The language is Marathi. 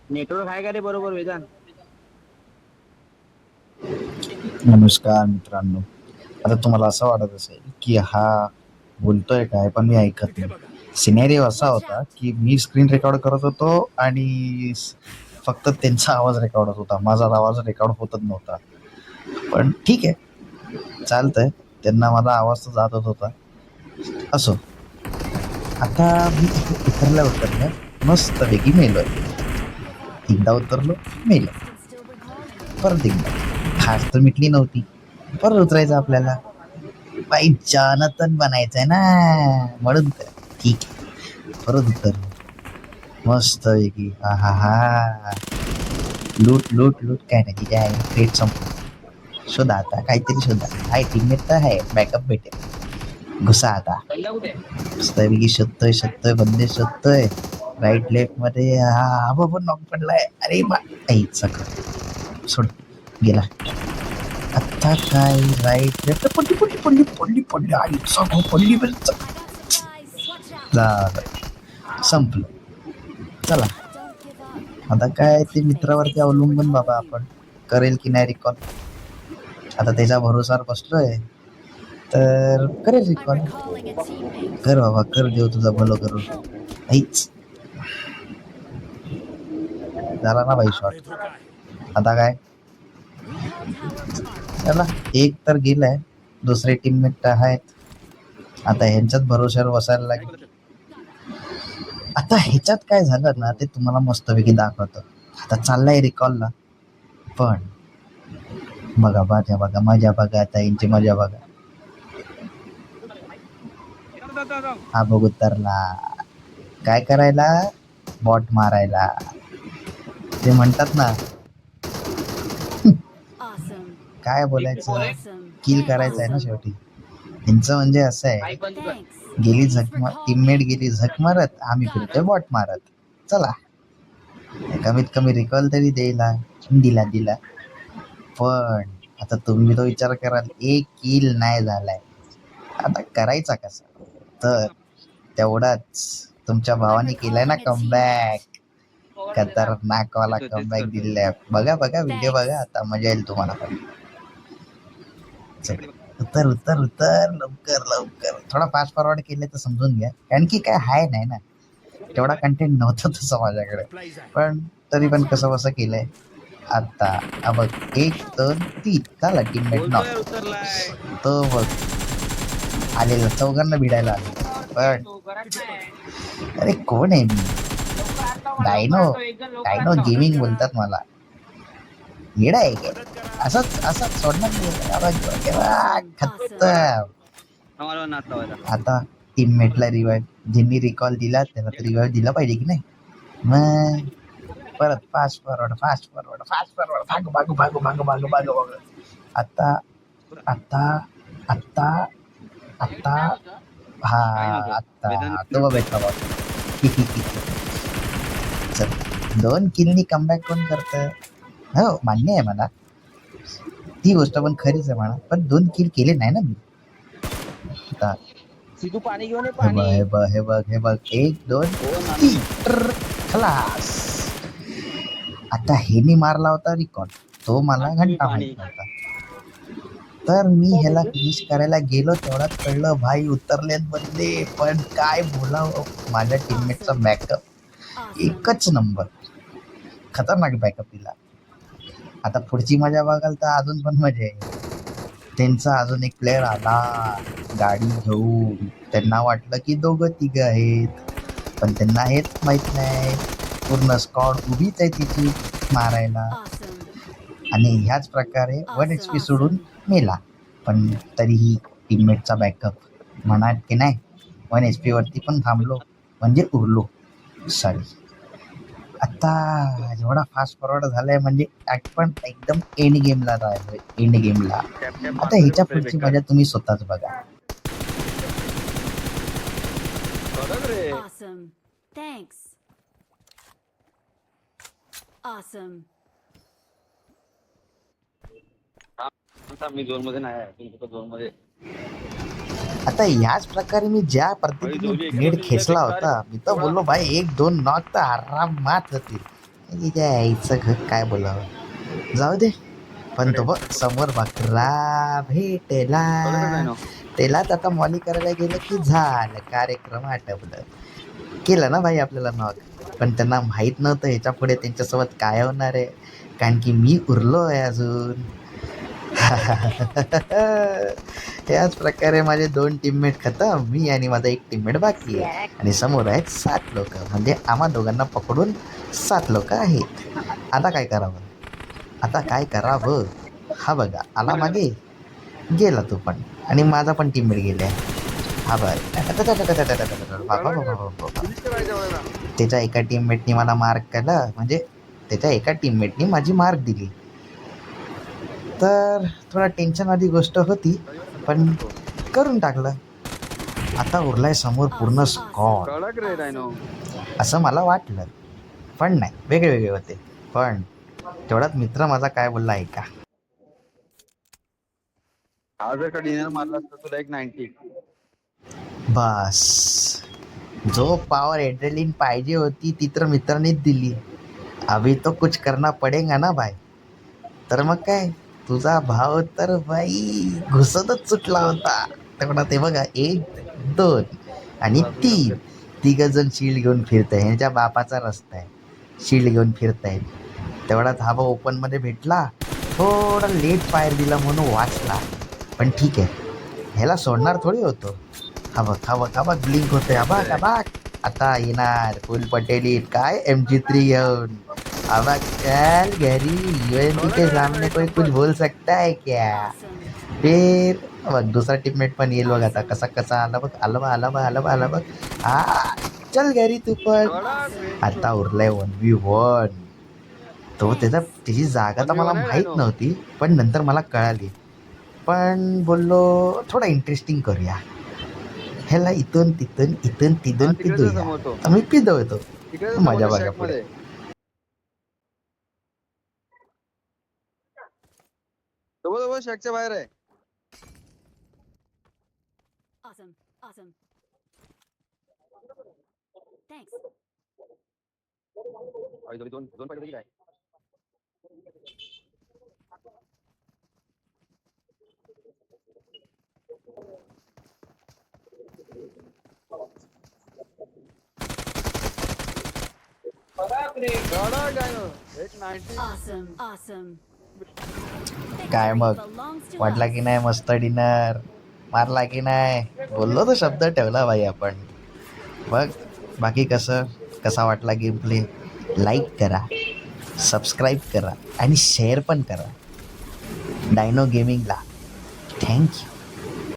नेटवर्क आहे का रे बरोबर वेदांत? नमस्कार मित्रांनो. आता तुम्हाला असं वाटत असेल की हा बोलतोय काय पण मी ऐकत नाही. सिनेरिओ असा होता की मी स्क्रीन रेकॉर्ड करत होतो आणि फक्त त्यांचा आवाज रेकॉर्ड होत होता, माझा आवाज रेकॉर्ड होतच नव्हता. पण ठीक आहे, चालतंय. त्यांना माझा आवाज तर जातच होता. असो, आता मी इथे उतरल्या मस्तपैकी मेलोय. एकदा उतरलो, मेलो. परत एकदा खास तर मिटली नव्हती, परत उतरायचं आपल्याला. बाई जनतन बनायचंय ना, म्हणून तर ठीक आहे. परत उतरलो मस्त पैकी. हा हा हा, लूट लूट लूट. काय नाही तिथे आहे, क्रेट संपलो. शोधा आता काहीतरी शोधा. हाय टीममेट तर आहे, बॅकअप भेटेल. घुसा आता पहिला कुठे? मस्तपैकी. शोधतोय बंदे शोधतोय. राईट लेफ्ट मध्ये. हा पण नॉक पडलाय. अरे बा सोड गेला. आता काय राईट लेफ्ट पडली पडली पडली पडली पडली आईचा भाऊ पडली झालं, संपलं. चला आता काय ते मित्रावरती अवलंबून बाबा, आपण करेल की नाही रिकॉल. आता त्याच्या भरोसावर बसलोय तर करेल रिकॉल. कर बाबा कर, देव तुझा भलं करून. ऐच झाला ना बाई शॉट. आता काय चला, एक तर गेलाय, दुसरे टीममेट आहेत. आता ह्यांच्याच भरोश्यावर बसायला लागेल. आता ह्याच्यात काय झालं ना ते तुम्हाला मस्तपैकी दाखवतो. आता चाललाय रिकॉलला, पण बघा मजा बघा आता यांची मजा बघा. हा बघ उतरला. काय करायला? बॉट मारायला. ते म्हणतात ना, काय बोलायचं, किल करायचं आहे ना शेवटी. यांचं म्हणजे असं आहे, गेली टीममेट गेली झक मारत, आम्ही फिरतोय बॉट मारत. चला, कमीत कमी रिकॉल तरी दिला. पण आता तुम्ही तो विचार कराल, एक किल नाही झालाय, आता करायचा कसा? तर तेवढाच तुमच्या भावाने केलाय ना कमबॅक. खतरनाकवाला कमबॅक दिलाय. बघा व्हिडिओ बघा, आता मजा येईल तुम्हाला पण. उतर उतर उतर लवकर लवकर. थोडा फास्ट फॉरवर्ड केले तर समजून घ्या, कारण की काय हाय नाही ना, तेवढा कंटेंट नव्हता तसं माझ्याकडे. पण तरी पण कसं बसं केलंय. आता बघ, 1 2 3 झाला टीममेट बोलतोय नॉक. उतरलाय. तो बघ आलेला, चौघांना भिडायला आलेला. पण अरे कोण आहे मी? डायनो गेमिंग बोलतात मला. येडा आहे काय? असंच सोडणार नाही. आता टीममेटला रिवाइव्ह, ज्यांनी रिकॉल दिला त्याला तर रिवाइव्ह दिला पाहिजे की नाही. मग परत फास्ट फॉरवर्ड भागो. आता आता आता आता हा आता तो भेटला बघ. चल, 2 किलनी कमबॅक कोण करतं? हो मान्य आहे मला, ती गोष्ट पण खरीच आहे म्हणा, पण 2 किल केले नाही ना मी. आता सिद्धू पाणी घेऊन ये, हे पाणी. बघ 1 2 3 खलास. आता हेनी मारला होता रिकॉल, तो मला आणतो मी घंटा पाणी. माहित नव्हता. तर मी ह्याला फिनिश करायला गेलो, तेवढ्यात कळलं भाई उतरलेत बंदे. पण काय बोलावं, माझ्या टीममेटचा बॅकअप एकच नंबर, खतरनाक बॅकअप दिला. आता पुढची मजा बघाल तर अजून पण मजा आहे. त्यांचा अजून एक प्लेअर आला गाडी घेऊन. त्यांना वाटलं की दोघं तिघं आहेत, पण त्यांना हेच माहित नाही पूर्ण स्कॉड उभीच आहे तिची मारायला. आणि ह्याच प्रकारे 1 HP सोडून मेला. पण तरीही टीममेटचा बॅकअप म्हणा की नाही, 1 HP वरती पण थांबलो म्हणजे उरलो. सॉरी, आता एवढा फास्ट फॉरवर्ड झालाय म्हणजे आपण एकदम एंड गेमला राहिलोय, एंड गेमला. टॅप टॅप आता मारतो रे ह्याच्या कुठे पुढची बेकार. मजा तुम्ही स्वतःच बघा. खरंच रे. मी झोन मध्ये नाही आहे, तुमच्या झोन मध्ये. आता ह्याच प्रकारे मी ज्या भाई पद्धतीने जोली नेट एकदम इंडिया खेचला बेकार होता, मी तर बोललो भाई 1 2 नॉक तर आरामात होतील. तिच्या आईचं घर काय बोलावं, जाऊ दे. पण तो बघ समोर बकरा भेटला, कळलं का डायनो? त्यालाच आता मॉली करायला गेलं की झालं कार्यक्रम आटपलं. केलं ना भाई आपल्याला नॉक, पण त्यांना माहीत नव्हतं ह्याच्या पुढे त्यांच्यासोबत काय होणार आहे, कारण की मी उरलो आहे अजून. याच प्रकारे माझे 2 टीममेट खतम, मी आणि माझा एक टीममेट बाकी आहे, आणि समोर आहेत 7 लोक, म्हणजे आम्हा दोघांना पकडून 7 लोक आहेत. आता काय करावं, आता काय करावं? हा बघा आला मागे, गेला तो पण, आणि माझा पण टीममेट गेला. हा बघ, फिनिश करायच्या वेळेला त्याच्या एका टीममेटनी मला मार्क केला, म्हणजे त्याच्या एका टीममेटनी माझी मार्क दिली. तर थोडा टेन्शनवाली गोष्ट होती, पण करून टाकलं. आता उरलाय समोर पूर्ण स्कॉड, कडक रे डायनो. असं मला वाटलं, पण नाही, वेगळे वेगळे होते. पण तेवढाच मित्र माझा काय बोलला ऐका. हा जर का डिनर मारला असता तुला एक 90. बस, जो पॉवर एड्रेलिन पाहिजे होती ती तर मित्रांनीच दिली. अभी तो कुछ करना पडेगा ना भाई. तर मग काय, तुझा भाव तर बाई घुसतच सुटला होता. तेवढा ते बघा 1 2 आणि 3 तिघ जण शिल्ड घेऊन फिरताय, ह्याच्या बापाचा रस्ता आहे, शिल्ड घेऊन फिरतायत. तेवढाच हा ओपन मध्ये भेटला, थोडा लेट फायर दिला म्हणून वाचला, पण ठीक आहे, ह्याला सोडणार थोडी होतो. हा बघ हा बघ हा बघ, ब्लिंक होतोय, हा बघ हा बघ. आता येणार फुल पटेलीत काय MG3 घेऊन. अब चल घरी, UMP के सामने कोई कुछ बोल सकता है क्या. फिर बघ दुसरा टीममेट पण येईल बघ, आता कसा कसा आला बघ, आला बघ आला बघ आला बघ आला बघ. हा चल घरी तू पण. कडक रे. आता उरलाय 1v1. तो त्याची जागा तर मला 1v1 आहे माहीत डायनो. नव्हती, पण नंतर मला कळाली. पण बोललो थोडा इंटरेस्टिंग करूया, ह्याला इथून तिथून इथून हा तिथून तिकडेच आहे पिदूया. समोर तो. तर मी पिदवतो, तिकडेच आहे माझ्या समोरच्या बघा शॅक पुढे. मध्ये. जवळ शॅकच्या बाहेर आहे. Awesome. Awesome. Thanks. दोन दोन पाहिजे काय. कडक डायनो. एक 90. Awesome. Awesome. काय Victory मग, belongs to वाटला us. की नाही मस्त डिनर, मारला की नाही, बोललो तो शब्द ठेवला भाई आपण. बघ बाकी कसा वाटला गेम प्ले, लाईक करा, सबस्क्राईब करा आणि शेअर पण करा डायनो गेमिंगला. थँक्यू.